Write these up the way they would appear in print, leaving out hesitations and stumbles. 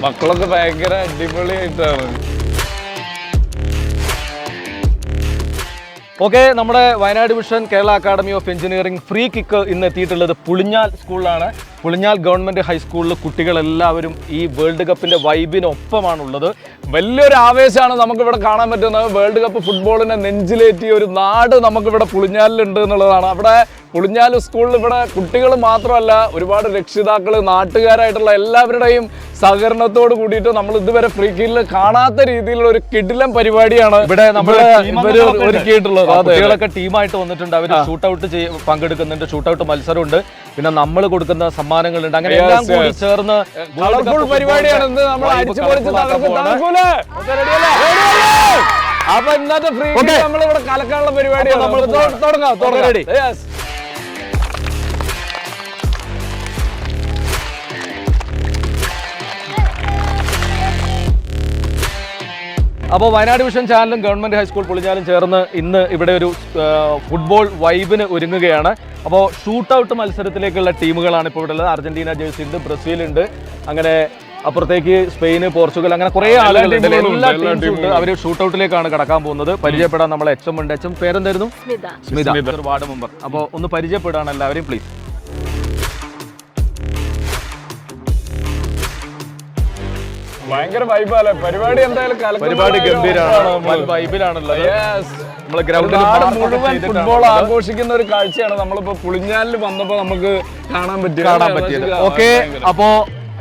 മക്കളൊക്കെ ഭയങ്കര അടിപൊളിയായിട്ടാണ്. ഓക്കെ, നമ്മുടെ Wayanad division Kerala academy of engineering free kick ഇന്ന് എത്തിയിട്ടുള്ളത് പുളിഞ്ഞാൽ സ്കൂളിലാണ്. പുളിഞ്ഞാൽ ഗവൺമെന്റ് ഹൈസ്കൂളിൽ കുട്ടികളെല്ലാവരും ഈ വേൾഡ് കപ്പിന്റെ വൈബിനൊപ്പമാണുള്ളത്. വലിയൊരു ആവേശമാണ് നമുക്കിവിടെ കാണാൻ പറ്റുന്നത്. വേൾഡ് കപ്പ് ഫുട്ബോളിനെ നെഞ്ചിലേറ്റിയ ഒരു നാട് നമുക്കിവിടെ പുളിഞ്ഞാലിലുണ്ട് എന്നുള്ളതാണ്. അവിടെ പുളിഞ്ഞാൽ സ്കൂളിൽ ഇവിടെ കുട്ടികൾ മാത്രമല്ല, ഒരുപാട് രക്ഷിതാക്കൾ, നാട്ടുകാരായിട്ടുള്ള എല്ലാവരുടെയും സഹകരണത്തോട് കൂടിയിട്ട് നമ്മൾ ഇതുവരെ ഫ്രീ കിക്കിൽ കാണാത്ത രീതിയിലുള്ള ഒരു കിടിലം പരിപാടിയാണ് ഇവിടെ നമ്മൾ ഒരുക്കിയിട്ടുള്ളത്. കുട്ടികളൊക്കെ ടീമായിട്ട് വന്നിട്ടുണ്ട്. അവർ ഷൂട്ട് ഔട്ട് പങ്കെടുക്കുന്നുണ്ട്, ഷൂട്ട് ഔട്ട് മത്സരമുണ്ട്, പിന്നെ നമ്മൾ കൊടുക്കുന്ന സമ്മാനങ്ങളുണ്ട്. അങ്ങനെ എല്ലാം കൂടി ചേർന്ന് കളർഫുൾ പരിപാടിയാണ്. നമ്മൾ അടിച്ചു പൊളിച്ച് അപ്പൊ ഇന്നത്തെ ഫ്രീ കിക്ക് നമ്മൾ ഇവിടെ കലക്കാനുള്ള പരിപാടിയാണ്. നമ്മൾ തുടങ്ങാം. അപ്പോൾ വയനാട് വിഷൻ ചാനലും ഗവൺമെന്റ് ഹൈസ്കൂൾ പുളിഞ്ഞാലും ചേർന്ന് ഇന്ന് ഇവിടെ ഒരു ഫുട്ബോൾ വൈബിന് ഒരുങ്ങുകയാണ്. അപ്പോൾ ഷൂട്ട് ഔട്ട് മത്സരത്തിലേക്കുള്ള ടീമുകളാണ് ഇപ്പോൾ ഇവിടെ ഉള്ളത്. അർജന്റീന ജേഴ്സി ഉണ്ട്, ബ്രസീൽ ഉണ്ട്, അങ്ങനെ അപ്പുറത്തേക്ക് സ്പെയിന്, പോർച്ചുഗൽ, അങ്ങനെ കുറെ ആളുകളുണ്ട്. എല്ലാ ടീംസും ഉണ്ട്. അവർ ഷൂട്ട് ഔട്ടിലേക്കാണ് കടക്കാൻ പോകുന്നത്. പരിചയപ്പെടാൻ നമ്മളെ എച്ച് ഉണ്ട്. എച്ച് പേരെന്തായിരുന്നു? Smitha, ward member. അപ്പോൾ ഒന്ന് പരിചയപ്പെടാണ് എല്ലാവരെയും പ്ലീസ്. ഭയങ്കര വൈബാണ് പരിപാടി. എന്തായാലും പരിപാടി ഗംഭീരമാണ്, വൈബിലാണുള്ളത്. നമ്മള് ഗ്രൗണ്ടിൽ മുഴുവൻ ഫുട്ബോൾ ആഘോഷിക്കുന്ന ഒരു കാഴ്ചയാണ് നമ്മളിപ്പോ പുളിഞ്ഞാലിൽ വന്നപ്പോ നമുക്ക് കാണാൻ പറ്റിയത്. ഓക്കെ, അപ്പോ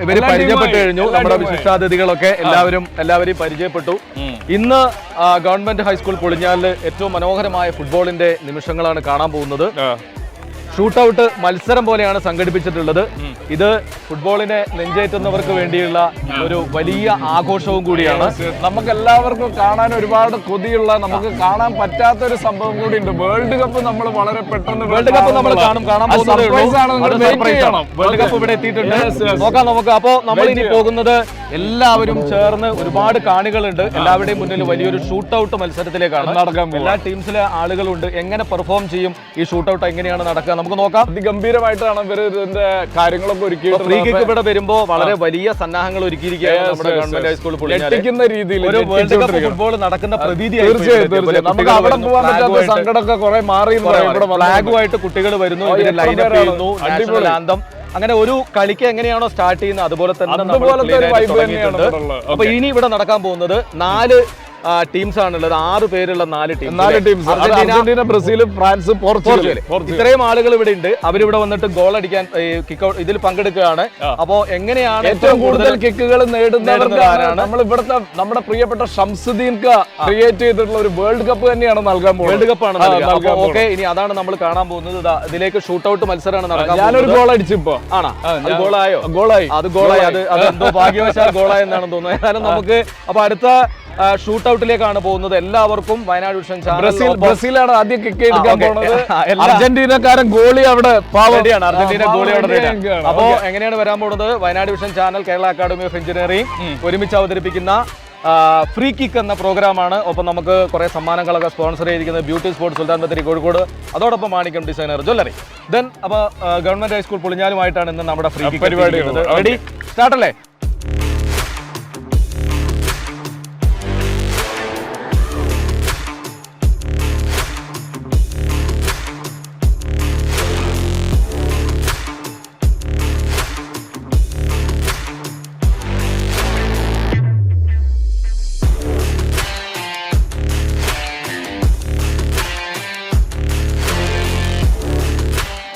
ഇവര് പരിചയപ്പെട്ടു കഴിഞ്ഞു. നമ്മുടെ വിശിഷ്ടാതിഥികളൊക്കെ എല്ലാവരെയും പരിചയപ്പെട്ടു. ഇന്ന് ഗവൺമെന്റ് ഹൈസ്കൂൾ പുളിഞ്ഞാലിൽ ഏറ്റവും മനോഹരമായ ഫുട്ബോളിന്റെ നിമിഷങ്ങളാണ് കാണാൻ പോകുന്നത്. ഷൂട്ട് ഔട്ട് മത്സരം പോലെയാണ് സംഘടിപ്പിച്ചിട്ടുള്ളത്. ഇത് ഫുട്ബോളിനെ നെഞ്ചേറ്റുന്നവർക്ക് വേണ്ടിയുള്ള ഒരു വലിയ ആഘോഷവും കൂടിയാണ്. നമുക്ക് എല്ലാവർക്കും കാണാൻ ഒരുപാട് കൊതിയുള്ള, നമുക്ക് കാണാൻ പറ്റാത്ത ഒരു സംഭവം കൂടി ഉണ്ട്. വേൾഡ് കപ്പ് നമ്മൾ വളരെ പെട്ടെന്ന് വേൾഡ് കപ്പ് നമ്മൾ കാണാൻ പോകുന്നത്. വേൾഡ് കപ്പ് ഇവിടെ എത്തിയിട്ടുണ്ട്. നോക്കാം നമുക്ക്. അപ്പോ നമ്മൾ ഇനി പോകുന്നത് എല്ലാവരും ചേർന്ന്, ഒരുപാട് കാണികളുണ്ട്, എല്ലാവരുടെയും മുന്നിൽ വലിയൊരു ഷൂട്ട് ഔട്ട് മത്സരത്തിലേക്കാണ് നടക്കാൻ. എല്ലാ ടീംസിലെ ആളുകളുണ്ട്. എങ്ങനെ പെർഫോം ചെയ്യും, ഈ ഷൂട്ട് ഔട്ട് എങ്ങനെയാണ് നടക്കുക, നമുക്ക് നോക്കാം. അതിഗംഭീരമായിട്ടാണ് ഇവർ ഇതിന്റെ കാര്യങ്ങളൊക്കെ ഒരുക്കി. ഫ്രീ കിക്ക് ഇവിടെ വരുമ്പോ വളരെ വലിയ സന്നാഹങ്ങൾ ഒരുക്കിയിരിക്കുകയാണ് നമ്മുടെ ഗവൺമെന്റ് ഹൈസ്കൂൾ പൊളിക്കുന്ന രീതിയിൽ ഒരു വേൾഡ് കപ്പ് ഫുട്ബോൾ നടക്കുന്ന പ്രതീതി. നമുക്ക് അവിടെ പോകാൻ പറ്റാത്ത സങ്കടമൊക്കെ കുറെ മാറി. ഫ്ലാഗുമായിട്ട് കുട്ടികൾ വരുന്നു, ലൈനപ്പ് ചെയ്യുന്നു, നാഷണൽ ആന്തം. അങ്ങനെ ഒരു കളിക്ക് എങ്ങനെയാണോ സ്റ്റാർട്ട് ചെയ്യുന്നത് അതുപോലെ തന്നെ. അപ്പൊ ഇനി ഇവിടെ നടക്കാൻ പോകുന്നത് 4 ടീംസ് ആണുള്ളത്. 6 പേരുള്ള 4 teams. Argentina, Brazil, France, Portugal. ഇത്രയും ആളുകൾ ഇവിടെ ഉണ്ട്. അവരിവിടെ വന്നിട്ട് ഗോൾ അടിക്കാൻ കിക്ക് ഔട്ട് ഇതിൽ പങ്കെടുക്കുകയാണ്. അപ്പോ എങ്ങനെയാണ് ഏറ്റവും കൂടുതൽ കിക്കുകൾ നേടുന്നവരാണ് നമ്മൾ ഇവിടുത്തെ നമ്മുടെ പ്രിയപ്പെട്ട ഷംസുദ്ദീൻ ക്രിയേറ്റ് ചെയ്തിട്ടുള്ള ഒരു വേൾഡ് കപ്പ് തന്നെയാണ് നൽകാൻ പോകുന്നത്. വേൾഡ് കപ്പാണ്. ഓക്കെ, ഇനി അതാണ് നമ്മൾ കാണാൻ പോകുന്നത്. ഇതിലേക്ക് ഷൂട്ട് ഔട്ട് മത്സരമാണ് നടക്കാൻ. ഞാനൊരു ഗോൾ അടിച്ചിപ്പോ. ആണോ? ഗോളായോ? അത് ഗോളായി. അത് എന്തോ ഭാഗ്യവശാൽ ഗോളായെന്നാണ് തോന്നുന്നത്. ഏതായാലും നമുക്ക് അപ്പൊ അടുത്ത ഷൂട്ട് ഔട്ടിലേക്കാണ് പോകുന്നത്. എല്ലാവർക്കും വയനാട് വിഷൻ ബ്രസീലാണ് ആദ്യം കിക്ക് എടുക്കാൻ പോകുന്നത്. അർജന്റീനക്കാരൻ ഗോളി അവിടെ പാവടിയാണ്. അർജന്റീന ഗോളി അവിടെ. അപ്പോ എങ്ങനെയാണ് വരാൻ പോകുന്നത്? Wayanad vision channel, Kerala academy of engineering ഒരുമിച്ച് അവതരിപ്പിക്കുന്ന ഫ്രീ കിക്ക് എന്ന പ്രോഗ്രാമാണ്. ഒപ്പം നമുക്ക് കുറെ സമ്മാനങ്ങളൊക്കെ സ്പോൺസർ ചെയ്തിരിക്കുന്നത് ബ്യൂട്ടി സ്പോർട്സ് സുൽത്താൻ ബത്തേരി കോഴിക്കോട്, അതോടൊപ്പം മാണിക്യം ഡിസൈനർ ജ്വല്ലറി. ദെൻ അപ്പൊ ഗവൺമെന്റ് ഹൈസ്കൂൾ പുളിഞ്ഞാലുമായിട്ടാണ് ഇന്ന് നമ്മുടെ ഫ്രീ കിക്ക് പരിപാടി. റെഡി, സ്റ്റാർട്ട് അല്ലേ?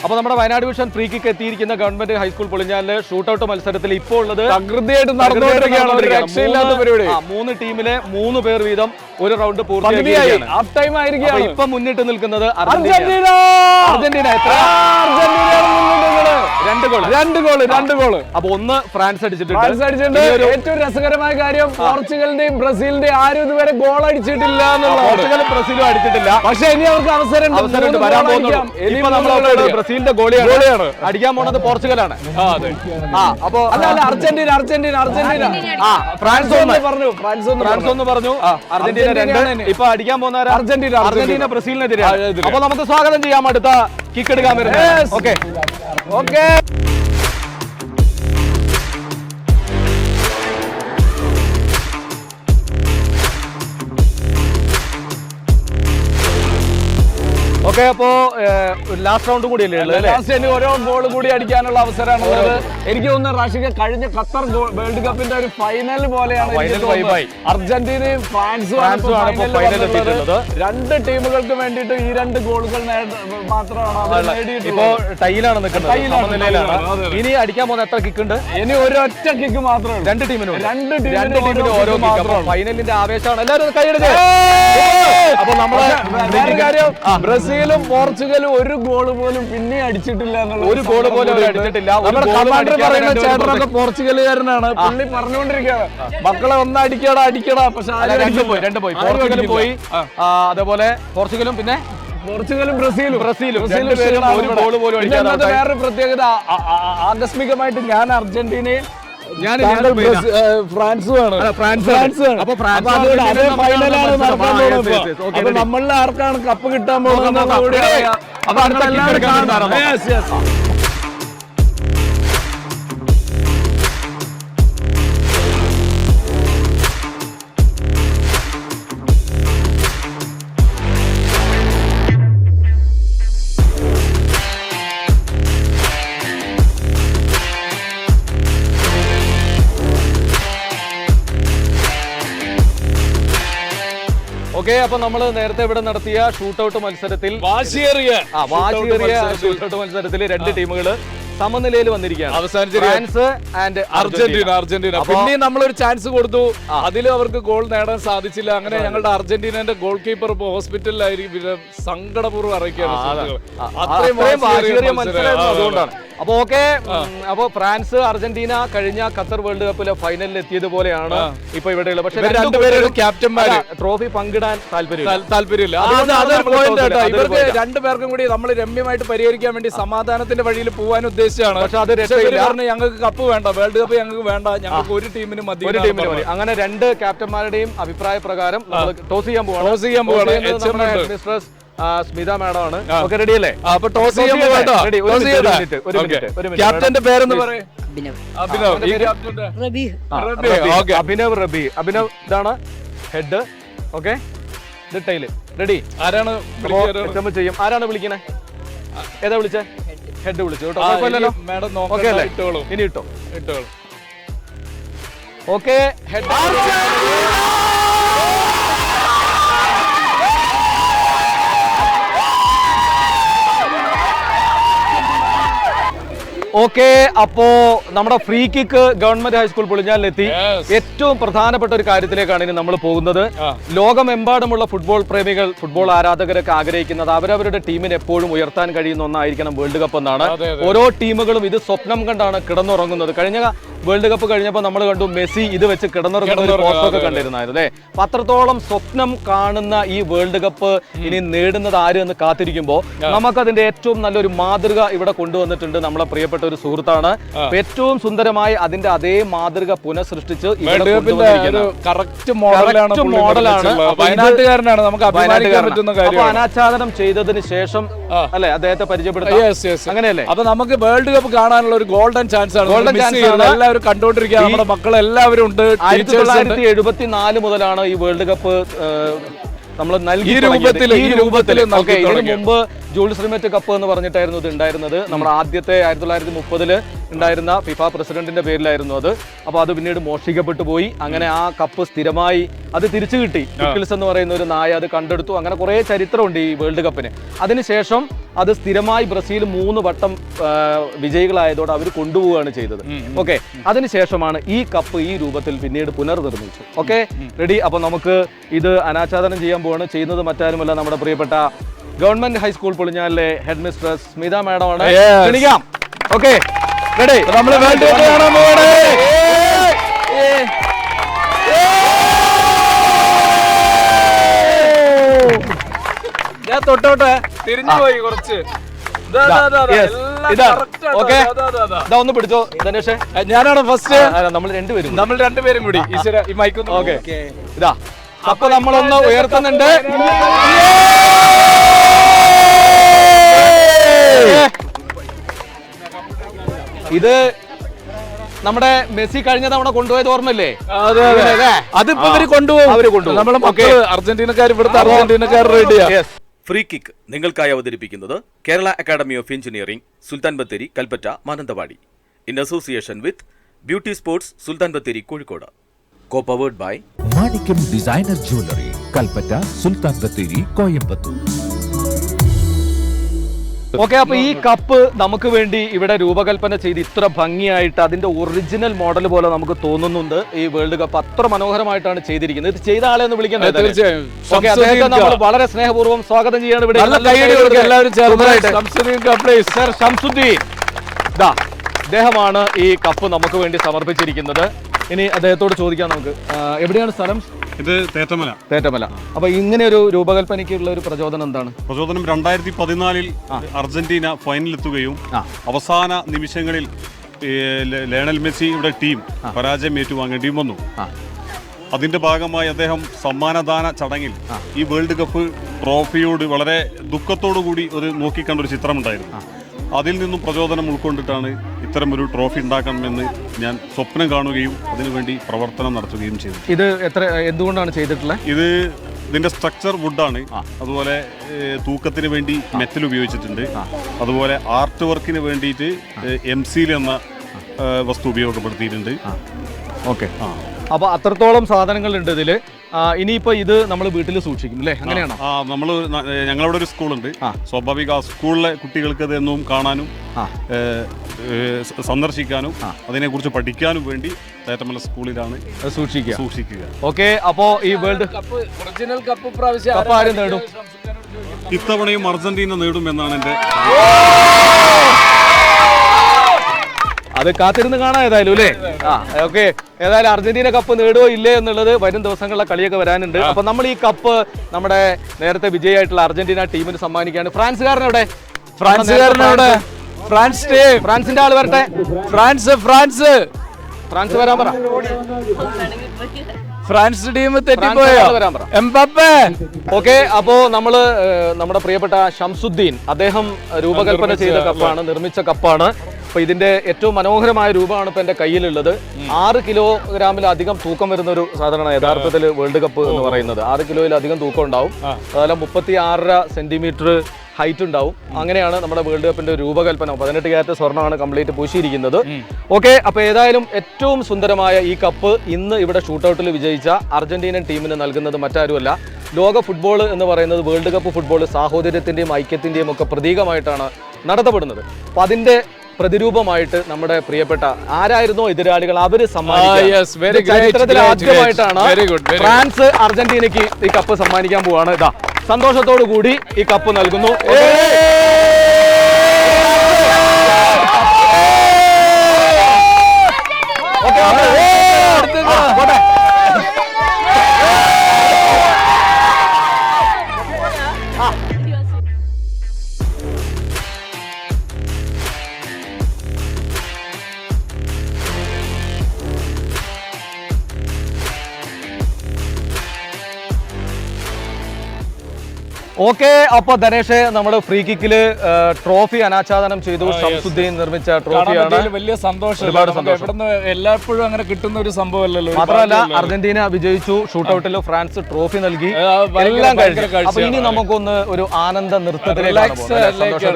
അപ്പൊ നമ്മുടെ വയനാട് വിഷൻ ഫ്രീ കിക്ക് എത്തിയിരിക്കുന്ന ഗവൺമെന്റ് ഹൈസ്കൂൾ പൊളിഞ്ഞാലിലെ ഷൂട്ട് ഔട്ട് മത്സരത്തിൽ ഇപ്പോൾ ഉള്ളത് 3 ടീമിലെ 3 പേർ വീതം ഒരു റൗണ്ട് പൂർത്തിയായി. ഇപ്പൊ മുന്നിട്ട് നിൽക്കുന്നത് അർജന്റീന. രണ്ട് ഗോള്. അപ്പൊ 1 ഫ്രാൻസ് അടിച്ചിട്ടുണ്ട്. ഏറ്റവും രസകരമായ കാര്യം, പോർച്ചുഗലിന്റെയും ബ്രസീലിന്റെയും ആരും ഇതുവരെ ഗോൾ അടിച്ചിട്ടില്ല. പോർച്ചുഗലും ബ്രസീലും അടിച്ചിട്ടില്ല. പക്ഷെ ഇനി അവർക്ക് അവസരം വരാൻ പോകുന്നു. ബ്രസീലിന്റെ ഗോളിയാണ് അടിക്കാൻ പോണത്. പോർച്ചുഗലാണ്. അപ്പൊ അർജന്റീന ഫ്രാൻസ് ഒന്ന് പറഞ്ഞു. അർജന്റീന 2. ഇപ്പൊ അടിക്കാൻ പോകുന്ന അർജന്റീന ബ്രസീലിനെതിരെയാണ്. അപ്പൊ നമുക്ക് സ്വാഗതം ചെയ്യാം അടുത്ത കിക്ക് എടുക്കാൻ വരുന്നത്. ഓക്കെ. ഓക്കെ, അപ്പോ ലാസ്റ്റ് റൗണ്ട് കൂടി അല്ലേ ഉള്ളത്? ലാസ്റ്റ് ഇനി ഓരോ ഗോൾ കൂടി അടിക്കാനുള്ള അവസരമാണുള്ളത്. എനിക്ക് തോന്നുന്നു റാഷിക കഴിഞ്ഞ ഖത്തർ വേൾഡ് കപ്പിന്റെ ഒരു ഫൈനൽ പോലെയാണ് അർജന്റീനയും ഫ്രാൻസും രണ്ട് ടീമുകൾക്ക് വേണ്ടിയിട്ട് ഈ രണ്ട് ഗോളുകൾ മാത്രമാണ് ഇപ്പോ ടൈലാണ് നിൽക്കുന്നത്. ഇനി അടിക്കാൻ പോകുന്ന എത്ര കിക്ക് ഉണ്ട്? ഇനി ഒരൊറ്റ കിക്ക് മാത്രമേ രണ്ട് ടീമിനും ഓരോ ഫൈനലിന്റെ ആവേശമാണ്. എല്ലാവരും കൈയെടുക്കുക. അപ്പൊ നമ്മളെ കാര്യം ബ്രസീലും പോർച്ചുഗലും ഒരു ഗോള് പോലും പിന്നെ അടിച്ചിട്ടില്ല ഒരു ഗോള് പോലും അടിച്ചിട്ടില്ല. നമ്മുടെ കമാൻഡർ പറയുന്ന ചേട്ടനൊക്കെ പോർച്ചുഗലുകാരനാണ്. പുള്ളി പറഞ്ഞുകൊണ്ടിരിക്കുകയാണ് മക്കളെ ഒന്ന് അടിക്കടാ അടിക്കടാ. പക്ഷെ രണ്ട് പോയി പോർച്ചുഗലും പോയി, അതേപോലെ പോർച്ചുഗലും പിന്നെ പോർച്ചുഗലും ബ്രസീലും ഒരു ഗോള് പോലും അടിക്കാതെ. വേറൊരു പ്രത്യേകത, ആകസ്മികമായിട്ട് ഞാൻ അർജന്റീനയും ഫ്രാൻസുമാണ്. അപ്പൊ ഫൈനലാണ് നടക്കാൻ പോകുന്നത്. അപ്പൊ നമ്മളിൽ ആർക്കാണ് കപ്പ് കിട്ടാൻ പോകുന്നത്? അപ്പൊ അടുത്ത ഓക്കെ, അപ്പൊ നമ്മൾ നേരത്തെ ഇവിടെ നടത്തിയ ഷൂട്ടൌട്ട് മത്സരത്തിൽ വാശിയേറിയ ഷൂട്ടൌട്ട് മത്സരത്തിൽ രണ്ട് ടീമുകൾ സമനിലയിൽ വന്നിരിക്കുകയാണ്. അവസാനിച്ച ഫ്രാൻസ് ആൻഡ് അർജന്റീന. പിന്നെ നമ്മളൊരു ചാൻസ് കൊടുത്തു, അതിലും അവർക്ക് ഗോൾ നേടാൻ സാധിച്ചില്ല. അങ്ങനെ ഞങ്ങളുടെ അർജന്റീനന്റെ ഗോൾ കീപ്പർ ഇപ്പൊ ഹോസ്പിറ്റലിലായിരിക്കും, സങ്കടപൂർവ്വം അറിയിക്കുകയാണ്. അതുകൊണ്ടാണ്. അപ്പൊ ഓക്കെ, അപ്പൊ ഫ്രാൻസ് അർജന്റീന കഴിഞ്ഞ ഖത്തർ വേൾഡ് കപ്പിലെ ഫൈനലിൽ എത്തിയതുപോലെയാണ് ഇപ്പൊ ഇവിടെയുള്ളത്. പക്ഷേ രണ്ടുപേരും ക്യാപ്റ്റന്മാര് ട്രോഫി പങ്കിടാൻ താല്പര്യമില്ല. ഇവർക്ക് രണ്ടുപേർക്കും കൂടി നമ്മൾ രമ്യമായിട്ട് പരിഹരിക്കാൻ വേണ്ടി സമാധാനത്തിന്റെ വഴിയിൽ പോകാൻ ഉദ്ദേശിച്ചാണ്. പക്ഷെ അത് പറഞ്ഞു ഞങ്ങൾക്ക് കപ്പ് വേണ്ട, വേൾഡ് കപ്പ് ഞങ്ങൾക്ക് വേണ്ട, ഞങ്ങൾക്ക് ഒരു ടീമിന് മതി. അങ്ങനെ രണ്ട് ക്യാപ്റ്റന്മാരുടെയും അഭിപ്രായ പ്രകാരം ടോസ് ചെയ്യാൻ പോവാണ്. സ്മിത മാഡം ആണ്. ഓക്കെ, റെഡി അല്ലേ? അപ്പൊ ടോസ് ചെയ്യാൻ ക്യാപ്റ്റന്റെ പേരെന്ന് പറയും. അഭിനവ് റബി. അഭിനവ് ഇതാണ് ഹെഡ്. ഓക്കെ, ഇത് ടൈല്. റെഡി? ആരാണ് ചെയ്യും? ആരാണ് വിളിക്കണേ? ഏതാ വിളിച്ചേ? ഹെഡ് വിളിച്ചു കേട്ടോ. കുഴപ്പമില്ലല്ലോ. ഓക്കെ അല്ലേ? ഇനി ഇട്ടോ. Okay, head. ഓക്കെ, അപ്പോ നമ്മുടെ ഫ്രീ കിക്ക് ഗവൺമെന്റ് ഹൈസ്കൂൾ പുളിഞ്ഞാലിലെത്തി. ഏറ്റവും പ്രധാനപ്പെട്ട ഒരു കാര്യത്തിലേക്കാണ് ഇനി നമ്മൾ പോകുന്നത്. ലോകമെമ്പാടുമുള്ള ഫുട്ബോൾ പ്രേമികൾ, ഫുട്ബോൾ ആരാധകരൊക്കെ ആഗ്രഹിക്കുന്നത് അവരവരുടെ ടീമിന് എപ്പോഴും ഉയർത്താൻ കഴിയുന്ന ഒന്നായിരിക്കണം വേൾഡ് കപ്പ് എന്നാണ്. ഓരോ ടീമുകളും ഇത് സ്വപ്നം കണ്ടാണ് കിടന്നുറങ്ങുന്നത്. കഴിഞ്ഞ വേൾഡ് കപ്പ് കഴിഞ്ഞപ്പോൾ നമ്മൾ കണ്ടു മെസ്സി ഇത് വെച്ച് കിടന്നുറങ്ങുന്ന ഒരു പോസ്റ്റൊക്കെ കണ്ടിരുന്നായിരുന്നു അല്ലേ? അപ്പൊ അത്രത്തോളം സ്വപ്നം കാണുന്ന ഈ വേൾഡ് കപ്പ് ഇനി നേടുന്നത് ആര് എന്ന് കാത്തിരിക്കുമ്പോൾ നമുക്കതിന്റെ ഏറ്റവും നല്ലൊരു മാതൃക ഇവിടെ കൊണ്ടുവന്നിട്ടുണ്ട്. നമ്മളെ പ്രിയപ്പെട്ട ഒരു സുഹൃത്താണ്. ഏറ്റവും സുന്ദരമായി അതിന്റെ അതേ മാതൃക പുനഃസൃഷ്ടിച്ച് മോഡലാണ്. വയനാട്ടുകാരനാണ്, നമുക്ക് അഭിമാനിക്കാൻ പറ്റുന്ന കാര്യം. അനാച്ഛാദനം ചെയ്തതിന് ശേഷം അല്ലെ അദ്ദേഹത്തെ പരിചയപ്പെടുത്താം. അങ്ങനെയല്ലേ? അപ്പൊ നമുക്ക് വേൾഡ് കപ്പ് കാണാനുള്ള ഒരു ഗോൾഡൻ ചാൻസ് ആണ്. എല്ലാവരും കണ്ടോണ്ടിരിക്കുക, നമ്മുടെ മക്കളെല്ലാവരും ഉണ്ട്. 1974 മുതലാണ് ഈ വേൾഡ് കപ്പ് നമ്മൾ നൽകി ഈ രൂപത്തിൽ. മുമ്പ് ജൂൾസ് റിമറ്റ് കപ്പ് എന്ന് പറഞ്ഞിട്ടായിരുന്നു ഇത് ഉണ്ടായിരുന്നത്. നമ്മുടെ ആദ്യത്തെ 1930 ഉണ്ടായിരുന്ന ഫിഫ പ്രസിഡന്റിന്റെ പേരിലായിരുന്നു അത്. അപ്പോൾ അത് പിന്നീട് മോഷ്ടിക്കപ്പെട്ടു പോയി. അങ്ങനെ ആ കപ്പ് സ്ഥിരമായി അത് തിരിച്ചു കിട്ടി. പിക്കിൾസ് എന്ന് പറയുന്ന ഒരു നായ അത് കണ്ടെടുത്തു. അങ്ങനെ കുറേ ചരിത്രമുണ്ട് ഈ വേൾഡ് കപ്പിന്. അതിനുശേഷം അത് സ്ഥിരമായി ബ്രസീൽ 3 വട്ടം വിജയികളായതോടെ അവർ കൊണ്ടുപോവുകയാണ് ചെയ്തത്. ഓക്കെ, അതിനുശേഷമാണ് ഈ കപ്പ് ഈ രൂപത്തിൽ പിന്നീട് പുനർനിർമ്മിച്ചു. Okay, ready? അപ്പൊ നമുക്ക് ഇത് അനാച്ഛാദനം ചെയ്യാൻ പോവാണ്. ചെയ്യുന്നത് മറ്റാരുമല്ല, നമ്മുടെ പ്രിയപ്പെട്ട ഗവൺമെന്റ് ഹൈസ്കൂൾ പുളിഞ്ഞാലിലെ ഹെഡ് മിസ്ട്രസ് സ്മിത മാഡം ആണ്. ക്ഷണിക്കാം. Okay, ready? നമ്മൾ വേൾഡ് കപ്പ് കാണാൻ പോവാണ്. ഞാൻ തൊട്ടോട്ടെ തിരിഞ്ഞു പോയി കുറച്ച്. ഒന്ന് പിടിച്ചോ ധനേഷ്. ഞാനാണ് ഫസ്റ്റ്. നമ്മൾ രണ്ടുപേരും കൂടി ഈ മൈക്കൊന്ന്. ഓക്കെ, ഇതാ അപ്പൊ നമ്മളൊന്ന് ഉയർത്തുന്നുണ്ട്. ഇത് നമ്മുടെ മെസ്സി കഴിഞ്ഞ തവണ കൊണ്ടുപോയത് ഓർമ്മയില്ലേ? അതിപ്പോ അവര് കൊണ്ടുപോകും. അവര് കൊണ്ടുപോകും. നമ്മളെ മക്കള് അർജന്റീനക്കാർ, ഇവിടുത്തെ അർജന്റീനക്കാർ റെഡിയാ. ഫ്രീ കിക്ക് നിങ്ങൾക്കായി അവതരിപ്പിക്കുന്നത് Kerala academy of engineering, Sultan Bathery, Kalpetta, Mananthavady. In association with beauty sports, Sultan Bathery, Kozhikode. Co-powered by Manikyam designer jewellery, Kalpetta, Sultan Bathery, Coimbatore. Okay, അപ്പൊ ഈ കപ്പ് നമുക്ക് വേണ്ടി ഇവിടെ രൂപകൽപ്പന ചെയ്ത് ഇത്ര ഭംഗിയായിട്ട് അതിന്റെ ഒറിജിനൽ മോഡൽ പോലെ നമുക്ക് തോന്നുന്നുണ്ട്. ഈ വേൾഡ് കപ്പ് അത്ര മനോഹരമായിട്ടാണ് ചെയ്തിരിക്കുന്നത്. ഇത് ചെയ്ത ആളെ ഒന്ന് വിളിക്കാൻ തീർച്ചയായും ഓക്കെ, അദ്ദേഹത്തെ നമ്മൾ വളരെ സ്നേഹപൂർവ്വം സ്വാഗതം ചെയ്യാണ് ഇവിടെ. എല്ലാവരും സർ ഷംസുദ്ദീൻ, അദ്ദേഹമാണ് ഈ കപ്പ് നമുക്ക് വേണ്ടി സമർപ്പിച്ചിരിക്കുന്നത്. ഇനി അദ്ദേഹത്തോട് ചോദിക്കാം നമുക്ക്, എവിടെയാണ് സ്ഥലം? ഇത് തേറ്റമല. തേറ്റമല. അപ്പൊ ഇങ്ങനെ ഒരു രൂപകൽപ്പനയ്ക്കുള്ള ഒരു പ്രചോദനം എന്താണ്? പ്രചോദനം 2014 അർജന്റീന ഫൈനലിലെത്തുകയും അവസാന നിമിഷങ്ങളിൽ ലയണൽ മെസ്സിയുടെ ടീം പരാജയം ഏറ്റുവാങ്ങേണ്ടി വന്നു. അതിന്റെ ഭാഗമായി അദ്ദേഹം സമ്മാനദാന ചടങ്ങിൽ ഈ വേൾഡ് കപ്പ് ട്രോഫിയോട് വളരെ ദുഃഖത്തോടു കൂടി ഒരു നോക്കിക്കണ്ട ഒരു ചിത്രമുണ്ടായിരുന്നു. അതിൽ നിന്നും പ്രചോദനം ഉൾക്കൊണ്ടിട്ടാണ് ഇത്തരമൊരു ട്രോഫി ഉണ്ടാക്കണമെന്ന് ഞാൻ സ്വപ്നം കാണുകയും അതിനുവേണ്ടി പ്രവർത്തനം നടത്തുകയും ചെയ്തു. ഇത് എന്തുകൊണ്ടാണ് ചെയ്തിട്ടുള്ളത്? ഇതിന്റെ സ്ട്രക്ചർ വുഡാണ്. അതുപോലെ തൂക്കത്തിന് വേണ്ടി മെറ്റൽ ഉപയോഗിച്ചിട്ടുണ്ട്. അതുപോലെ ആർട്ട് വർക്കിന് വേണ്ടിയിട്ട് MCL എന്ന വസ്തു ഉപയോഗപ്പെടുത്തിയിട്ടുണ്ട്. ഓക്കെ, അപ്പൊ അത്രത്തോളം സാധനങ്ങൾ ഉണ്ട് ഇതില്. ഇനിയിപ്പോ ഇത് നമ്മൾ വീട്ടിൽ സൂക്ഷിക്കും അല്ലേ? അങ്ങനെയാണോ? ഞങ്ങളവിടെ ഒരു സ്കൂളുണ്ട്. സ്വാഭാവിക ആ സ്കൂളിലെ കുട്ടികൾക്ക് അത് എന്നും കാണാനും സന്ദർശിക്കാനും അതിനെക്കുറിച്ച് പഠിക്കാനും വേണ്ടി തേറ്റമല സ്കൂളിലാണ് സൂക്ഷിക്കുക. ഓക്കെ, അപ്പോ ഈ വേൾഡ് ഒറിജിനൽ കപ്പ് പ്രാവശ്യം ആരും നേടും? ഇത്തവണയും അർജന്റീന നേടും എന്നാണ് എന്റെ. അത് കാത്തിരുന്ന് കാണാം ഏതായാലും അല്ലേ? ഓക്കെ, ഏതായാലും അർജന്റീന കപ്പ് നേടുവോ ഇല്ലേ എന്നുള്ളത് വരും ദിവസങ്ങളിലെ കളിയൊക്കെ വരാനുണ്ട്. അപ്പൊ നമ്മൾ ഈ കപ്പ് നമ്മുടെ നേരത്തെ വിജയമായിട്ടുള്ള അർജന്റീന ടീമിന് സമ്മാനിക്കുകയാണ്. ഫ്രാൻസിന്റെ ആള് വരട്ടെ. ഫ്രാൻസ് വരാൻ പറ. ഫ്രാൻസ് ടീം തെറ്റിപ്പോയോ? എംബാപ്പേ. ഓക്കെ, അപ്പോ നമ്മള് നമ്മുടെ പ്രിയപ്പെട്ട ഷംസുദ്ദീൻ, അദ്ദേഹം രൂപകൽപ്പന ചെയ്ത കപ്പാണ്, നിർമ്മിച്ച കപ്പാണ്. അപ്പൊ ഇതിന്റെ ഏറ്റവും മനോഹരമായ രൂപമാണ് ഇപ്പൊ എന്റെ കയ്യിലുള്ളത്. 6 കിലോഗ്രാമിലധികം തൂക്കം വരുന്ന ഒരു സാധനമാണ് യഥാർത്ഥത്തിൽ വേൾഡ് കപ്പ് എന്ന് പറയുന്നത്. 6 കിലോയിലധികം തൂക്കം ഉണ്ടാവും. അതുപോലെ 36 സെന്റിമീറ്റർ ഹൈറ്റ് ഉണ്ടാവും. അങ്ങനെയാണ് നമ്മുടെ വേൾഡ് കപ്പിന്റെ രൂപകൽപ്പന. 18 ക്യാരറ്റ് സ്വർണ്ണമാണ് കംപ്ലീറ്റ് പൂശിയിരിക്കുന്നത്. ഓക്കെ, അപ്പൊ ഏതായാലും ഏറ്റവും സുന്ദരമായ ഈ കപ്പ് ഇന്ന് ഇവിടെ ഷൂട്ടൌട്ടിൽ വിജയിച്ച അർജന്റീനൻ ടീമിന് നൽകുന്നത് മറ്റാരുമല്ല, ലോക ഫുട്ബോൾ എന്ന് പറയുന്നത് വേൾഡ് കപ്പ് ഫുട്ബോൾ സാഹോദര്യത്തിന്റെയും ഐക്യത്തിന്റെയും ഒക്കെ പ്രതീകമായിട്ടാണ് നടത്തപ്പെടുന്നത്. അപ്പൊ അതിന്റെ പ്രതിരൂപമായിട്ട് നമ്മുടെ പ്രിയപ്പെട്ട ആരായിരുന്നോ എതിരാളികൾ അവര് ചരിത്രത്തിൽ ആദ്യമായിട്ടാണ് ഫ്രാൻസ് അർജന്റീനയ്ക്ക് ഈ കപ്പ് സമ്മാനിക്കാൻ പോവാണ്. ഇതാ സന്തോഷത്തോടു കൂടി ഈ കപ്പ് നൽകുന്നു. ഓക്കെ, അപ്പൊ ധനേഷ് നമ്മുടെ ഫ്രീ കിക്കില് ട്രോഫി അനാച്ഛാദനം ചെയ്തു. ഷംസുദ്ദീൻ നിർമ്മിച്ച ട്രോഫിയാണ്. വലിയ സന്തോഷം. ഒരുപാട് സന്തോഷം. എല്ലായ്പ്പോഴും അങ്ങനെ കിട്ടുന്ന ഒരു സംഭവമല്ലല്ലോ. മാത്രമല്ല അർജന്റീന വിജയിച്ചു. ഷൂട്ടൌട്ടിൽ ഫ്രാൻസ് ട്രോഫി നൽകി. എല്ലാം കഴിഞ്ഞു. അപ്പൊ ഇനി നമുക്കൊന്ന് ഒരു ആനന്ദ നൃത്തത്തിലേക്ക്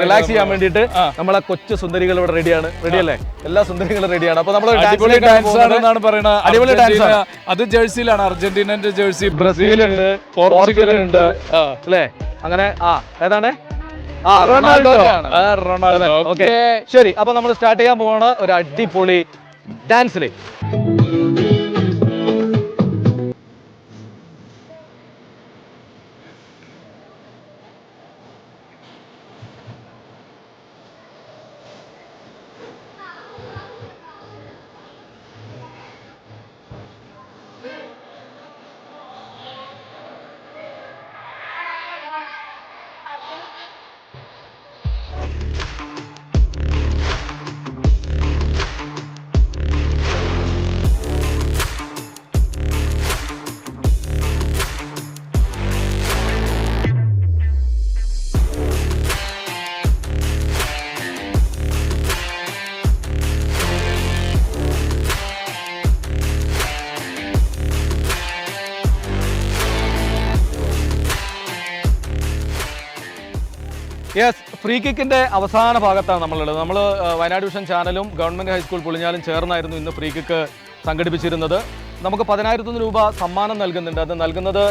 റിലാക്സ് ചെയ്യാൻ വേണ്ടിയിട്ട് നമ്മളെ കൊച്ചു സുന്ദരികൾ ഇവിടെ റെഡിയാണ്. റെഡിയല്ലേ? എല്ലാ സുന്ദരികളും റെഡിയാണ്. അപ്പൊ നമ്മൾ അടിപൊളി ഡാൻസ് ആണെന്നാണ് പറയുന്നത്. അടിപൊളി ഡാൻസ്. അത് ജേഴ്സിയിലാണ്, അർജന്റീനന്റെ ജേഴ്സി. ബ്രസീലുണ്ട്, പോർച്ചുഗലുണ്ട് അല്ലേ? അങ്ങനെ ഏതാണ്? റൊണാൾഡോ. ഓക്കെ, ശരി. അപ്പൊ നമ്മൾ സ്റ്റാർട്ട് ചെയ്യാൻ പോവാണ് ഒരു അടിപൊളി ഡാൻസില്. യെസ്, ഫ്രീ കിക്കിന്റെ അവസാന ഭാഗത്താണ് നമ്മളുള്ളത്. നമ്മൾ വയനാട് വിഷൻ ചാനലും ഗവൺമെന്റ് ഹൈസ്കൂൾ പുളിഞ്ഞാലും ചേർന്നായിരുന്നു ഇന്ന് ഫ്രീ കിക്ക് സംഘടിപ്പിച്ചിരുന്നത്. നമുക്ക് 10,000 രൂപ സമ്മാനം നൽകുന്നുണ്ട്. അത് നൽകുന്നത്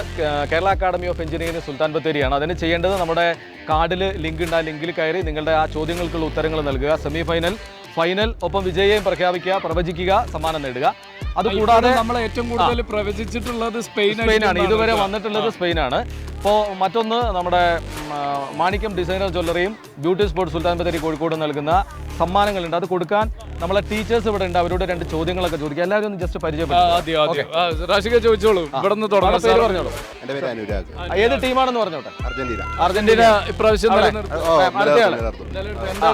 കേരള അക്കാഡമി ഓഫ് എഞ്ചിനീയറിംഗ് സുൽത്താൻ ബത്തേരിയാണ്. അതിന് ചെയ്യേണ്ടത് നമ്മുടെ കാർഡിൽ ലിങ്ക് ഉണ്ട്. ആ ലിങ്കിൽ കയറി നിങ്ങളുടെ ആ ചോദ്യങ്ങൾക്കുള്ള ഉത്തരങ്ങൾ നൽകുക. സെമി ഫൈനൽ, ഫൈനൽ, ഒപ്പം വിജയം പ്രഖ്യാപിക്കുക, പ്രവചിക്കുക, സമ്മാനം നേടുക. അതുകൂടാതെ നമ്മൾ ഏറ്റവും കൂടുതൽ പ്രവചിച്ചിട്ടുള്ളത് സ്പെയിനാണ്. ഇതുവരെ വന്നിട്ടുള്ളത് സ്പെയിനാണ്. ഇപ്പോൾ മറ്റൊന്ന് നമ്മുടെ മാണിക്യം designer ജ്വല്ലറിയും beauty sports Sultan Bathery Kozhikode നൽകുന്ന സമ്മാനങ്ങളുണ്ട്. അത് കൊടുക്കാൻ നമ്മളെ ടീച്ചേഴ്സ് ഇവിടെ ഉണ്ട്. അവരോട് 2 ചോദ്യങ്ങളൊക്കെ ചോദിക്കുക. എല്ലാവരും ഒന്ന് ജസ്റ്റ് പരിചയപ്പെടും. റാഷിക ചോദിച്ചോളൂ, ഇവിടെ നിന്ന് തുടങ്ങാം. പറഞ്ഞോളൂ. എന്റെ പേര് അനുരാഗ്. ഏത് ടീമാണെന്ന് പറഞ്ഞോട്ടെ. അർജന്റീന ഇപ്രാവശ്യം എന്താണ്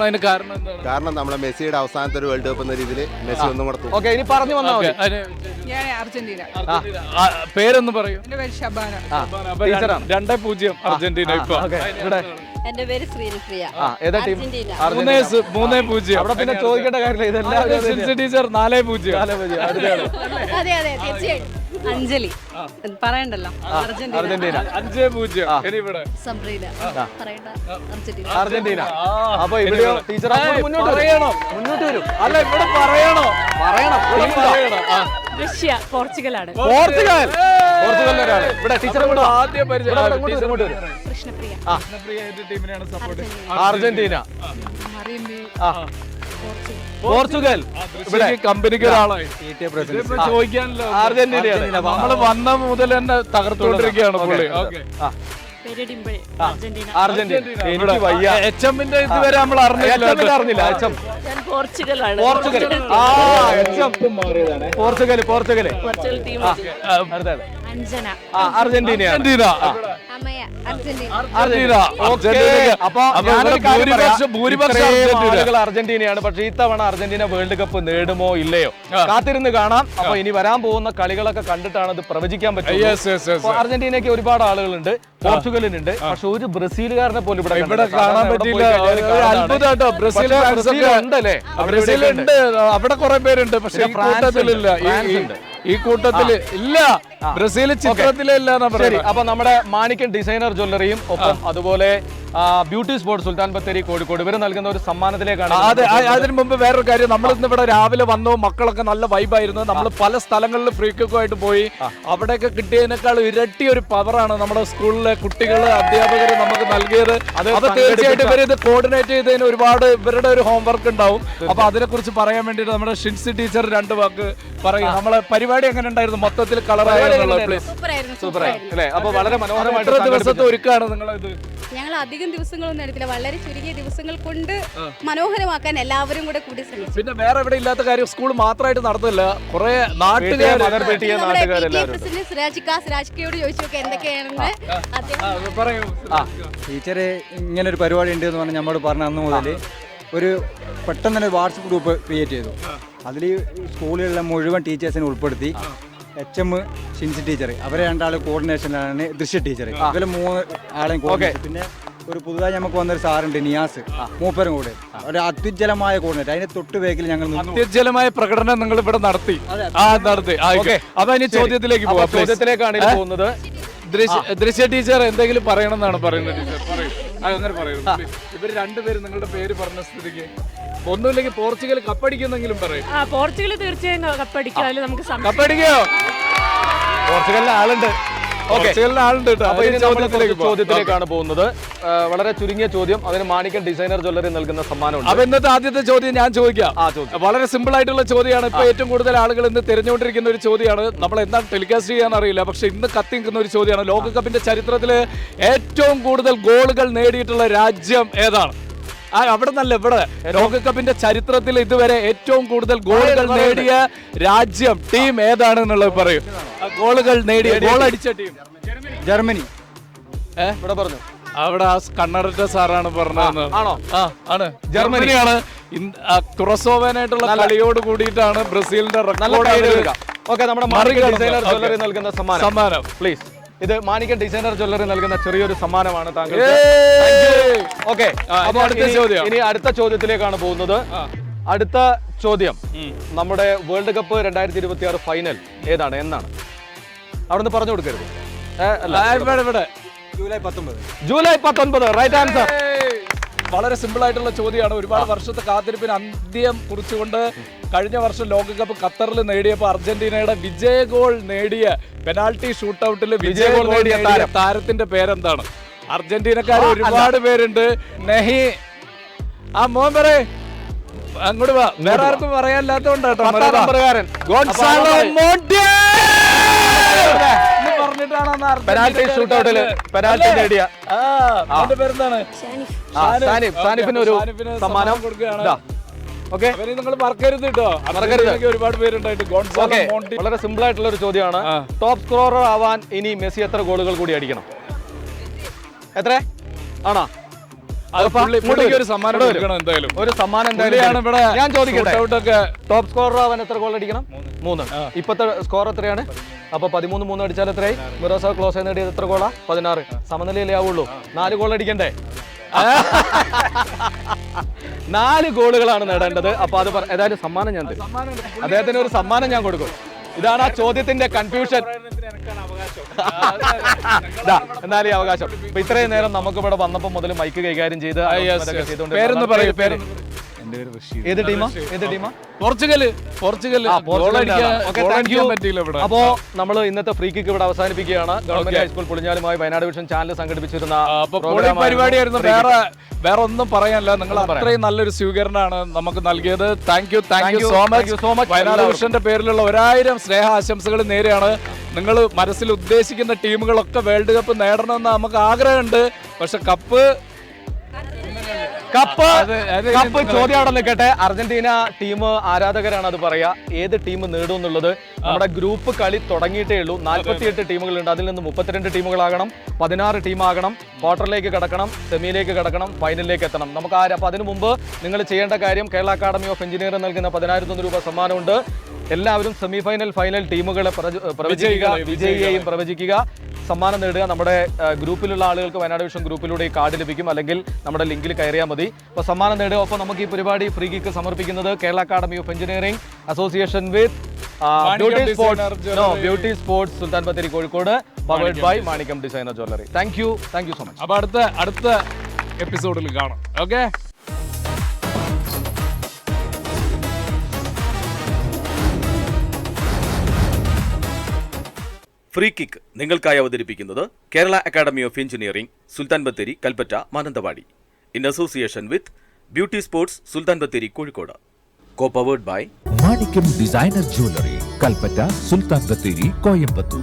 അതിന് കാരണം? എന്താണ്? കാരണം നമ്മളെ മെസ്സിയുടെ അവസാനത്തെ ഒരു വേൾഡ് കപ്പ് എന്ന രീതിയിൽ മെസ്സി ഒന്നും കൂടെ ഓക്കെ, ഇനി പറഞ്ഞു വന്നാൽ മതി. ഞാൻ അർജന്റീന. പേരൊന്ന് പറയൂ. എന്റെ പേര് ഷബാന. ടീച്ചറാണ്. 2-0 അർജന്റീന. ഇപ്പൊ ഇവിടെ എന്റെ പേര് ശ്രീനിപ്രിയ. ഏതാ ടീം? 3-0. അവിടെ പിന്നെ ചോദിക്കേണ്ട കാര്യമില്ല. ഇതെല്ലാം ടീച്ചർ 4-0. അതെ അതെ തീർച്ചയായും. അഞ്ജലി പറയണ്ടല്ലോ. അർജന്റീന 5-0. ഇനി ഇവിടെ സംപ്രീത പറയണ്ട. അർജന്റീന. അപ്പൊ ഇവിടെ ടീച്ചർ മുന്നോട്ട് പറയണം. മുന്നോട്ട് വരും. അല്ല, ഇവിടെ പറയണം. റഷ്യ, പോർച്ചുഗലാണ്. പോർച്ചുഗലിന്റെ ഒരാള്. ഇവിടെ ടീച്ചറെ ആദ്യം കൃഷ്ണപ്രിയ. ടീമിനെയാണ് സപ്പോർട്ട്. Argentina, Portugal. ഇവിടെ കമ്പനിക്ക് ഒരാളായി ചോദിക്കാനല്ലോ. അർജന്റീനയാണ്. നമ്മള് വന്ന മുതൽ തന്നെ തകർത്തുകൊണ്ടിരിക്കുകയാണ് പുള്ളി. Okay, Argentina. എനിക്ക് വയ്യ. HM-ന്റെ ഇതുവരെ നമ്മൾ അറിഞ്ഞില്ല. പോർച്ചുഗലാണ്. പോർച്ചുഗൽ. പോർച്ചുഗൽ. അഞ്ജന. അർജന്റീന. ആളുകൾ അർജന്റീനയാണ്. പക്ഷെ ഇത്തവണ അർജന്റീന വേൾഡ് കപ്പ് നേടുമോ ഇല്ലയോ കാത്തിരുന്ന് കാണാം. അപ്പൊ ഇനി വരാൻ പോകുന്ന കളികളൊക്കെ കണ്ടിട്ടാണ് ഇത് പ്രവചിക്കാൻ പറ്റും. അർജന്റീനയ്ക്ക് ഒരുപാട് ആളുകളുണ്ട്, പോർച്ചുഗലിനുണ്ട്. പക്ഷെ ഒരു ബ്രസീലുകാരനെ പോലും ഇവിടെ കാണാൻ പറ്റില്ല. അത്ഭുതമാട്ടോ. ഉണ്ടല്ലേ? ബ്രസീലുണ്ട്, അവിടെ കുറെ പേരുണ്ട്. പക്ഷെ ഈ കൂട്ടത്തിലില്ല. ഈ കൂട്ടത്തില് ഇല്ല. ബ്രസീൽ ചിത്രത്തിലില്ല. അപ്പൊ നമ്മുടെ മാണിക്യം ഡിസൈനർ ജ്വല്ലറിയും ഒപ്പം അതുപോലെ ബ്യൂട്ടി സ്പോർട്സ് സുൽത്താൻ ബത്തേരി കോഴിക്കോട് ഇവർ നൽകുന്ന ഒരു സമ്മാനത്തിലേക്കാണ്. അതെ, അതിന് മുമ്പ് വേറൊരു കാര്യം. നമ്മൾ ഇന്ന് ഇവിടെ രാവിലെ വന്നു, മക്കളൊക്കെ നല്ല വൈബായിരുന്നു. നമ്മൾ പല സ്ഥലങ്ങളിൽ ഫ്രീ കിക്കുമായിട്ട് പോയി. അവിടെയൊക്കെ കിട്ടിയതിനേക്കാൾ ഇരട്ടി ഒരു പവറാണ് നമ്മുടെ സ്കൂളിലെ കുട്ടികള്, അധ്യാപകർ നമുക്ക് നൽകിയത്. അപ്പൊ തീർച്ചയായിട്ടും ഇവർ ഇത് കോർഡിനേറ്റ് ചെയ്തതിന് ഒരുപാട് ഇവരുടെ ഒരു ഹോംവർക്ക് ഉണ്ടാവും. അപ്പൊ അതിനെ കുറിച്ച് പറയാൻ വേണ്ടിട്ട് നമ്മുടെ ഷിൻസി ടീച്ചർ 2 വാക്ക് പറയും. നമ്മളെ പരിപാടി എങ്ങനെ ഉണ്ടായിരുന്നു? മൊത്തത്തിൽ കളറായിരുന്നു. അപ്പൊ വളരെ മനോഹരമായിട്ട് എത്ര ദിവസത്തെ ഒരുക്കാണ് നിങ്ങളിത്? ഞങ്ങൾ അധികം ദിവസങ്ങളൊന്നും എടുത്തില്ല. വളരെ ചുരുങ്ങിയ ദിവസങ്ങൾ കൊണ്ട് മനോഹരമാക്കാൻ എല്ലാവരും കൂടെ കൂടി ശ്രമിച്ചു. പിന്നെ വേറെ ഇവിടെ ഇല്ലാത്ത കാര്യം, സ്കൂൾ മാത്രമായിട്ട് നടന്നില്ല. കുറെ നാട്ടുകാർ സിറാജിക്കയോട് ചോദിച്ചു നോക്കാം എന്തൊക്കെയാണെന്ന്. പറയൂ. ടീച്ചർ ഇങ്ങനെ ഒരു പരിപാടി ഉണ്ട് എന്ന് പറഞ്ഞ് നമ്മോട് പറഞ്ഞ അന്ന് മുതൽ ഒരു പെട്ടെന്ന് തന്നെ വാട്സപ്പ് ഗ്രൂപ്പ് ക്രിയേറ്റ് ചെയ്തു. അതിൽ സ്കൂളിലുള്ള മുഴുവൻ ടീച്ചേഴ്സിനെ ഉൾപ്പെടുത്തി. HM ഷിൻസി ടീച്ചർ, അവരെ 2 ആൾ കോർഡിനേഷനിലാണ് ദൃശ്യ ടീച്ചർ. ഇവരെ 3 ആളെയും കോർഡിനേഷൻ. പിന്നെ ഒരു പുതുതായി നമുക്ക് വന്നൊരു സാറുണ്ട് നിയാസ്, മൂപ്പരും കൂടെ ഒരു അത്യുജ്വലമായ കോർഡിനേറ്റ്. അതിന് തൊട്ട് വേഗത്തിൽ ഞങ്ങൾ അത്യുജ്വലമായ പ്രകടനം നിങ്ങൾ ഇവിടെ നടത്തി. അപ്പൊ ഇനി ചോദ്യത്തിലേക്ക് പോവാം. ചോദ്യത്തിലേക്കാണ് പോകുന്നത്. ദൃശ്യ ടീച്ചർ എന്തെങ്കിലും പറയണമെന്നാണ് പറയുന്നത്. ടീച്ചർ പറയൂ. അങ്ങനെ പറയൂ. ഇവർ 2 പേരും നിങ്ങളുടെ പേര് പറഞ്ഞ സ്ഥിതിക്ക് ഒന്നുമില്ലെങ്കിൽ പോർച്ചുഗൽ കപ്പടിക്കുന്നെങ്കിലും പറയും. പോർച്ചുഗൽ തീർച്ചയായും കപ്പടിക്കും. അതിൽ നമുക്ക് കപ്പടിക്കോ? പോർച്ചുഗലിലെ ആളുണ്ട്. ചോദ്യത്തിലേക്കാണ് പോകുന്നത്. വളരെ ചുരുങ്ങിയ ചോദ്യം. അതിന് മാണിക്യം ഡിസൈനർ ജ്വല്ലറി നൽകുന്ന സമ്മാനമുണ്ട്. അപ്പൊ ഇന്നത്തെ ആദ്യത്തെ ചോദ്യം ഞാൻ ചോദിക്കാം. വളരെ സിമ്പിൾ ആയിട്ടുള്ള ചോദ്യമാണ്. ഇപ്പൊ ഏറ്റവും കൂടുതൽ ആളുകൾ ഇന്ന് തിരഞ്ഞുകൊണ്ടിരിക്കുന്ന ഒരു ചോദ്യമാണ്. നമ്മൾ എന്താണ് ടെലികാസ്റ്റ് ചെയ്യാൻ അറിയില്ല, പക്ഷെ ഇന്ന് കത്തിക്കുന്ന ഒരു ചോദ്യമാണ്. ലോകകപ്പിന്റെ ചരിത്രത്തിൽ ഏറ്റവും കൂടുതൽ ഗോളുകൾ നേടിയിട്ടുള്ള രാജ്യം ഏതാണ്? അവിടെ നല്ല ഇവിടെ ലോകകപ്പിന്റെ ചരിത്രത്തിൽ ഇതുവരെ ഏറ്റവും കൂടുതൽ ഗോളുകൾ നേടിയ രാജ്യം, ടീം ഏതാണ് എന്നുള്ളത് പറയൂ. ഗോളുകൾ നേടിയ, ഗോൾ അടിച്ച ടീം ജർമ്മനി. ഇവിടെ പറഞ്ഞു. അവിടെ ആ കണ്ണടച്ച സാറാണ് പറഞ്ഞത്. ആണോ? ആണ്, ജർമ്മനിയാണ്. ക്രൊസോവനായിട്ടുള്ള കളിയോട് കൂടിയിട്ടാണ് ബ്രസീലിന്റെ റെക്കോർഡ്. ഓക്കെ, നമ്മുടെ മാണിക്യം ഡിസൈനർ ജ്വല്ലറി നൽകുന്ന സമ്മാനം പ്ലീസ്. ഇത് മാണിക്യം ഡിസൈനർ ജ്വല്ലറി നൽകുന്ന ചെറിയൊരു സമ്മാനമാണ് താങ്കൾ. ഓക്കെ, ഇനി അടുത്ത ചോദ്യത്തിലേക്കാണ് പോകുന്നത്. അടുത്ത ചോദ്യം, നമ്മുടെ വേൾഡ് കപ്പ് 2026 ഫൈനൽ ഏതാണ്, എന്നാണ്? അവിടെ നിന്ന് പറഞ്ഞു കൊടുക്കരുത്. ജൂലൈ 19. July 19, right answer. വളരെ സിമ്പിൾ ആയിട്ടുള്ള ചോദ്യമാണ്. ഒരുപാട് വർഷത്തെ കാത്തിരിപ്പിന് അന്ത്യം കുറിച്ചുകൊണ്ട് കഴിഞ്ഞ വർഷം ലോകകപ്പ് ഖത്തറിൽ നേടിയപ്പോൾ അർജന്റീനയുടെ വിജയ ഗോൾ നേടിയ പെനാൾട്ടി ഷൂട്ടൌട്ടിൽ വിജയ ഗോൾ നേടിയ താരത്തിന്റെ പേരെന്താണ്? അർജന്റീനക്കാർ ഒരുപാട് പേരുണ്ട്. നെഹി ആ മോൻ പറയേ, അങ്ങോട്ട് വാ. വേറെ ആർക്കും പറയാനില്ലാത്തോണ്ടാട്ടോ പെനാൽറ്റി ഷൂട്ടൗട്ടില് പെനാൽറ്റി നേടിയ പേരെന്താണ്? സാനിഫിന് ഒരു സമ്മാനം കൊടുക്കുകയാണ്. ഓക്കെ, നിങ്ങൾ മറക്കരുത് കേട്ടോ, മറക്കരുത്. ഒരുപാട് പേരുണ്ടായിട്ട്. വളരെ സിമ്പിൾ ആയിട്ടുള്ള ഒരു ചോദ്യമാണ്. ടോപ്പ് സ്കോറർ ആവാൻ ഇനി മെസ്സി എത്ര ഗോളുകൾ കൂടി അടിക്കണം? എത്ര ആണോ? ഒരു സമ്മാനം എന്തായാലും, ഒരു സമ്മാനം എന്തായാലും ഇവിടെ. ഞാൻ ചോദിക്കട്ടെ, ടോപ്പ് സ്കോറർ ആവാൻ എത്ര ഗോൾ അടിക്കണം? 3. ഇപ്പത്തെ സ്കോർ എത്രയാണ്? അപ്പൊ 13-3 അടിച്ചാൽ എത്രയായി? മിറോസ ക്ലോസ് നേടിയത് എത്ര ഗോളാ? 16. സമനിലയിലേ ആവുള്ളൂ. 4 ഗോൾ അടിക്കണ്ടേ? 4 ഗോളുകളാണ് നേടേണ്ടത്. അപ്പൊ അത് ഏതായാലും സമ്മാനം ഞാൻ തരും. അദ്ദേഹത്തിന് ഒരു സമ്മാനം ഞാൻ കൊടുക്കും. ഇതാണ് ആ ചോദ്യത്തിന്റെ കൺഫ്യൂഷൻ. എന്നാലും ഈ അവകാശം. ഇപ്പൊ ഇത്രയും നേരം നമുക്ക് ഇവിടെ വന്നപ്പോ മുതൽ മൈക്ക് കൈകാര്യം ചെയ്ത് ഏത് ടീമാ? പോർച്ചുഗൽ. അപ്പോ നമ്മൾ ഇന്നത്തെ ഫ്രീ കിക്ക് ഇവിടെ അവസാനിപ്പിക്കുകയാണ്. ഗവൺമെന്റ് ഹൈസ്കൂൾ പുളിഞ്ഞാലുമായി വയനാട് വിഷൻ ചാനൽ സംഘടിപ്പിച്ചിരുന്ന പരിപാടിയായിരുന്നു. വേറെ ഒന്നും പറയാനില്ല. നിങ്ങൾ അത്രയും നല്ലൊരു സ്വീകരണമാണ് നമുക്ക് നൽകിയത്. Thank you so much. Wayanad വിഷന്റെ പേരിലുള്ള 1000 സ്നേഹ ആശംസകൾ നേരെയാണ്. നിങ്ങൾ മനസ്സിൽ ഉദ്ദേശിക്കുന്ന ടീമുകളൊക്കെ വേൾഡ് കപ്പ് നേടണമെന്ന് നമുക്ക് ആഗ്രഹമുണ്ട്. പക്ഷെ കപ്പ് ചോദ്യം അവിടെ നിൽക്കട്ടെ. അർജന്റീന ടീം ആരാധകരാണ് അത് പറയാ. ഏത് ടീം നേടും എന്നുള്ളത് നമ്മുടെ ഗ്രൂപ്പ് കളി തുടങ്ങിയിട്ടേ ഉള്ളൂ. 48 ടീമുകളുണ്ട്. അതിൽ നിന്ന് 32 ടീമുകളാകണം, 16 ടീമാകണം, ക്വാർട്ടറിലേക്ക് കടക്കണം, സെമിയിലേക്ക് കടക്കണം, ഫൈനലിലേക്ക് എത്തണം. നമുക്ക് അപ്പൊ അതിനു മുമ്പ് നിങ്ങൾ ചെയ്യേണ്ട കാര്യം, കേരള അക്കാദമി ഓഫ് എഞ്ചിനീയറിംഗ് നൽകുന്ന 10,000 രൂപ സമ്മാനമുണ്ട്. എല്ലാവരും സെമി ഫൈനൽ, ഫൈനൽ ടീമുകളെ പ്രവചിക്കുക, വിജയിയെയും പ്രവചിക്കുക, സമ്മാനം നേടുക. നമ്മുടെ ഗ്രൂപ്പിലുള്ള ആളുകൾക്ക് വയനാട് വിഷൻ ഗ്രൂപ്പിലൂടെ ഈ കാർഡ് ലഭിക്കും, അല്ലെങ്കിൽ നമ്മുടെ ലിങ്കിൽ കയറിയാൽ മതി. അപ്പോൾ സമ്മാനം നേടുക. ഒപ്പം നമുക്ക് ഈ പരിപാടി ഫ്രീ കിക്ക് സമർപ്പിക്കുന്നത് Kerala academy of engineering association with beauty sports Sultan Bathery Kozhikode, powered by Manikkam designer jewellery. Thank you so much. അപ്പോൾ അടുത്ത എപ്പിസോഡിൽ കാണാം. ഓക്കെ. ഫ്രീ കിക്ക് നിങ്ങൾക്കായി അവതരിപ്പിക്കുന്നത് Kerala academy of engineering Sultan Bathery Kalpetta Mananthavady in association with beauty sports Sultan Bathery Kozhikode. Co powered by Manikyam designer jewellery Kalpetta, Sultan Bathery, Coimbatore.